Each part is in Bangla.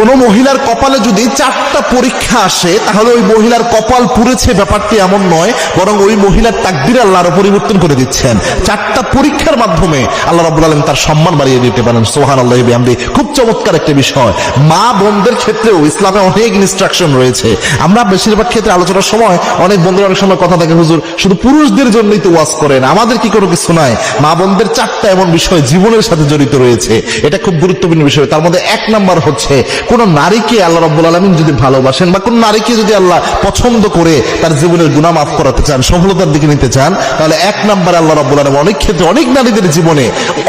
কোনো মহিলার কপালে যদি 4টা পরীক্ষা আসে তাহলে ওই মহিলার কপাল পুড়েছে ব্যাপারটি এমন নয়, বরং ওই মহিলার তাকদীর আল্লাহ আরো পরিবর্তন করে দিচ্ছেন। 4টা পরীক্ষার মাধ্যমে আল্লাহ রাব্বুল আলামিন তার সম্মান বাড়িয়ে দিতে পারেন। সুবহানাল্লাহি বিহামদি। খুব চমৎকার একটা বিষয়। মা বোনদের ক্ষেত্রেও ইসলামে অনেক ইনস্ট্রাকশন রয়েছে। আমরা বেশিরভাগ ক্ষেত্রে আলোচনার সময় অনেক বন্ধুরা অনেক সময় কথা থাকে, হুজুর শুধু পুরুষদের জন্যই তো ওয়াজ করেন, আমাদের কি কোনো কিছু নাই? মা বোনদের 4টা এমন বিষয় জীবনের সাথে জড়িত রয়েছে, এটা খুব গুরুত্বপূর্ণ বিষয়। তার মধ্যে 1 নাম্বার হচ্ছে, কোন নারীকে আল্লাহ রাব্বুল আলামিন যদি ভালোবাসেন বা কোন নারীকে যদি আল্লাহ পছন্দ করে তার জীবনের গুনাহ মাফ করাতে চান, সফলতার দিকে নিতে চান, তাহলে 1 নাম্বার আল্লাহ রাব্বুল আলামিন অনেক ক্ষেত্রে অনেক নারীদের জীবনে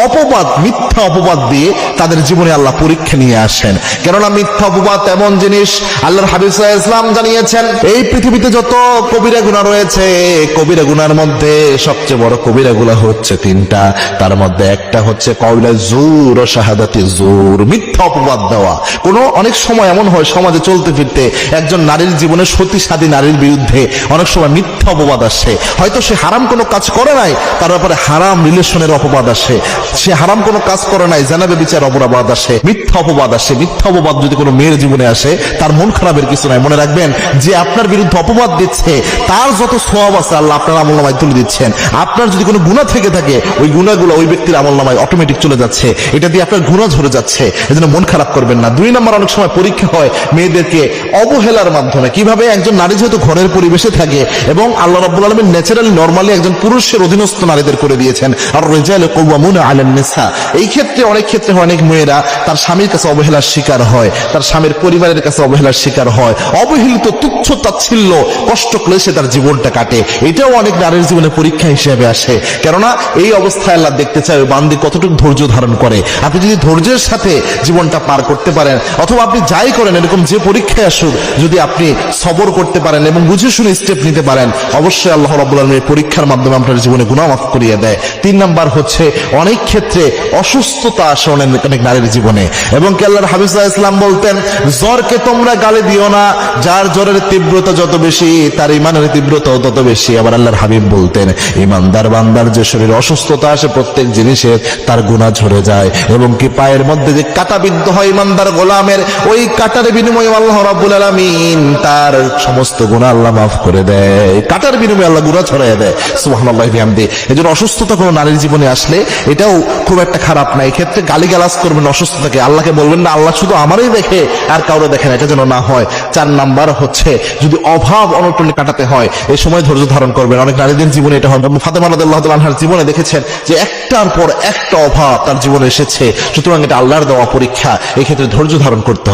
অপবাদ, মিথ্যা অপবাদ দিয়ে তাদের জীবনে আল্লাহ পরীক্ষা নিয়ে আসেন। কেননা মিথ্যা অপবাদ এমন জিনিস, আল্লাহর হাবিব সাল্লাল্লাহু আলাইহি ওয়াসাল্লাম জানিয়েছেন, এই পৃথিবীতে যত কবিরা গুনাহ রয়েছে, কবিরা গুনার মধ্যে সবচেয়ে বড় কবিরা গুনাহ হচ্ছে 3টা। তার মধ্যে একটা হচ্ছে কওলা জুর ও শাহাদাতি জুর, মিথ্যা অপবাদ দেওয়া। অনেক সময় এমন হয় সমাজে চলতে ফিরতে একজন নারীর জীবনে সতীসাধী নারীর বিরুদ্ধে অনেক সময় মিথ্যা অপবাদ আসে। হয়তো সে হারাম কোনো কাজ করে নাই, তার ব্যাপারে হারাম রিলেশনের অপবাদ আসে। সে হারাম কোনো কাজ করে নাই, জানাবে বিচার অপরাধ আসে, মিথ্যা অপবাদ আসে। মিথ্যা অপবাদ যদি কোনো মেয়ের জীবনে আসে, তার মন খারাপের কিছু নাই। মনে রাখবেন, যে আপনার বিরুদ্ধে অপবাদ দিচ্ছে তার যত সওয়াব আছে আল্লাহ আপনার আমলনামায় তুলে দিচ্ছেন। আপনার যদি কোনো গুনাহ থেকে থাকে, ওই গুনাহগুলো ওই ব্যক্তির আমলনামায় অটোমেটিক চলে যাচ্ছে, এটা দিয়ে আপনার গুনাহ ঝরে যাচ্ছে। এজন্য মন খারাপ করবেন না। 2 নাম্বার, অনেক সময় পরীক্ষা হয় মেয়েদেরকে অবহেলার মাধ্যমে। কিভাবে? একজন নারী যেহেতু ঘরের পরিবেশে থাকে এবং আল্লাহ রাব্বুল আলামিন ন্যাচারালি নরমালি একজন পুরুষের অধীনস্থ নারীদের করে দিয়েছেন, আর রিজালু কাওয়ামুনা আলান নিসা। এই ক্ষেত্রে অনেক ক্ষেত্রে অনেক মেয়েরা তার স্বামীর কাছে অবহেলার শিকার হয়, তার স্বামীর পরিবারের কাছে অবহেলার শিকার হয়, অবহেলিত তুচ্ছ তাচ্ছিল্য কষ্ট ক্লেশে তার জীবনটা কাটে। এটাও অনেক নারীর জীবনে পরীক্ষা হিসেবে আসে। কেননা এই অবস্থায় আল্লাহ দেখতে চায় ওই বান্দি কতটুকু ধৈর্য ধারণ করে। আপনি যদি ধৈর্যের সাথে জীবনটা পার করতে পারেন, অথবা আপনি যাই করেন এরকম যে পরীক্ষায় আসুক, যদি আপনি সবর করতে পারেন এবং বুঝে শুনে স্টেপ নিতে পারেন, অবশ্যই আল্লাহ রাব্বুল আলামিন এই পরীক্ষার মাধ্যমে আপনার জীবনে গুনাহ মাফ করিয়ে দেয়। 3 নাম্বার হচ্ছে, অনেক ক্ষেত্রে অসুস্থতা আসে অনেক নারীর জীবনে, এবং আল্লাহর হাবিব সাল্লাল্লাহু আলাইহি ওয়াসাল্লাম বলতেন, জ্বরকে তোমরা গালি দিও না, যার জ্বরের তীব্রতা যত বেশি তার ঈমানের তীব্রতাও তত বেশি। আবার আল্লাহর হাবিব বলতেন, ঈমানদার বান্দার যে শরীরে অসুস্থতা আসে প্রত্যেক জিনিসের তার গুনাহ ঝরে যায়, এবং কি পায়ের মধ্যে যে কাঁটা বিদ্ধ হয় ঈমানদার গোলামের, ওই কাঁটার বিনিময়ে আল্লাহ রাব্বুল আলামিন তার সমস্ত গুনাহ আল্লাহ মাফ করে দেয়। কাঁটার বিনিময়ে আল্লাহ গুনাহ ছড়াইয়া দেয়। সুবহানাল্লাহি বিহামদি। এজন্য অসুস্থতা কোনো নারীর জীবনে আসলে এটাও খুব একটা খারাপ না। এই ক্ষেত্রে গালিগালাজ করবেন অসুস্থতাকে, আল্লাহকে বলবেন না আল্লাহ শুধু আমারই দেখে আর কাউরে দেখেন, এটা যেন না হয়। 4 নাম্বার হচ্ছে, যদি অভাব অনটনে কাটাতে হয় এই সময় ধৈর্য ধারণ করবেন। অনেক নারীদের জীবনে এটা হয়। ফাতেমা রাদিয়াল্লাহু তাআলা আনহার জীবনে দেখেছেন যে একটার পর একটা অভাব তার জীবনে এসেছে, সুতরাং এটা আল্লাহর দেওয়া পরীক্ষা। এই ক্ষেত্রে ধৈর্য ধারণ করতে হবে।